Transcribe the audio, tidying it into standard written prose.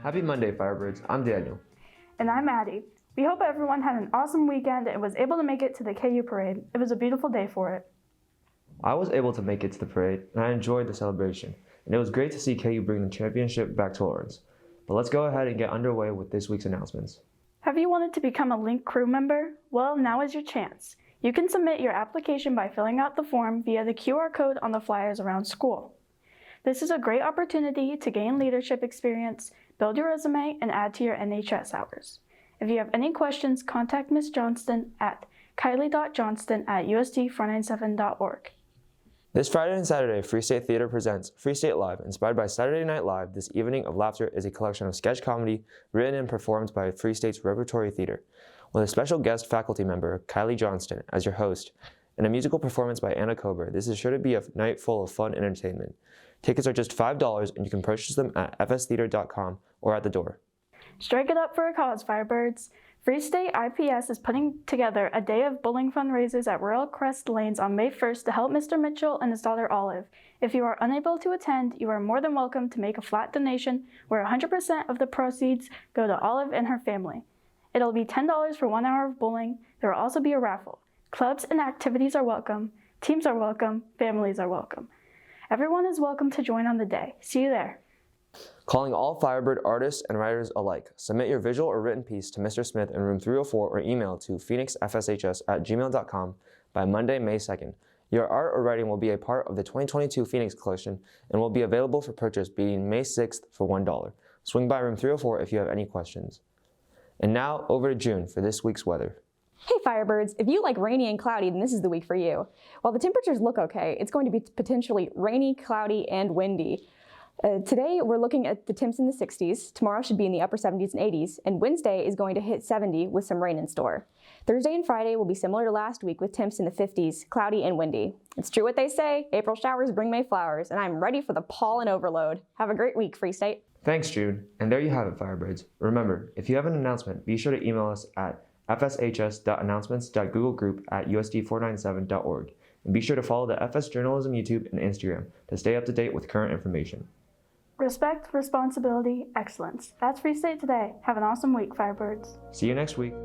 Happy Monday, Firebirds. I'm Daniel. And I'm Addie. We hope everyone had an awesome weekend and was able to make it to the KU parade. It was a beautiful day for it. I was able to make it to the parade, and I enjoyed the celebration. And it was great to see KU bring the championship back to Lawrence. But let's go ahead and get underway with this week's announcements. Have you wanted to become a Link crew member? Well, now is your chance. You can submit your application by filling out the form via the QR code on the flyers around school. This is a great opportunity to gain leadership experience, build your resume, and add to your NHS hours. If you have any questions, contact Ms. Johnston at kylee.johnston@usd497.org. This Friday and Saturday, Free State Theater presents Free State Live. Inspired by Saturday Night Live, this evening of laughter is a collection of sketch comedy written and performed by Free State's Repertory Theater, with a special guest faculty member, Kylee Johnston, as your host, and a musical performance by Anna Kober. This is sure to be a night full of fun and entertainment. Tickets are just $5, and you can purchase them at fstheater.com or at the door. Strike it up for a cause, Firebirds. Free State IPS is putting together a day of bowling fundraisers at Royal Crest Lanes on May 1st to help Mr. Mitchell and his daughter Olive. If you are unable to attend, you are more than welcome to make a flat donation where 100% of the proceeds go to Olive and her family. It'll be $10 for 1 hour of bowling. There will also be a raffle. Clubs and activities are welcome. Teams are welcome. Families are welcome. Everyone is welcome to join on the day. See you there. Calling all Firebird artists and writers alike. Submit your visual or written piece to Mr. Smith in room 304 or email to phoenixfshs@gmail.com by Monday, May 2nd. Your art or writing will be a part of the 2022 Phoenix collection and will be available for purchase beginning May 6th for $1. Swing by room 304 if you have any questions. And now, over to June for this week's weather. Hey Firebirds, if you like rainy and cloudy, then this is the week for you. While the temperatures look okay, it's going to be potentially rainy, cloudy, and windy. Today, we're looking at the temps in the 60s. Tomorrow should be in the upper 70s and 80s, and Wednesday is going to hit 70 with some rain in store. Thursday and Friday will be similar to last week with temps in the 50s, cloudy and windy. It's true what they say, April showers bring May flowers, and I'm ready for the pollen overload. Have a great week, Free State. Thanks, Jude. And there you have it, Firebirds. Remember, if you have an announcement, be sure to email us at fshs.announcements.googlegroup@usd497.org. And be sure to follow the FS Journalism YouTube and Instagram to stay up to date with current information. Respect, responsibility, excellence. That's Free State today. Have an awesome week, Firebirds. See you next week.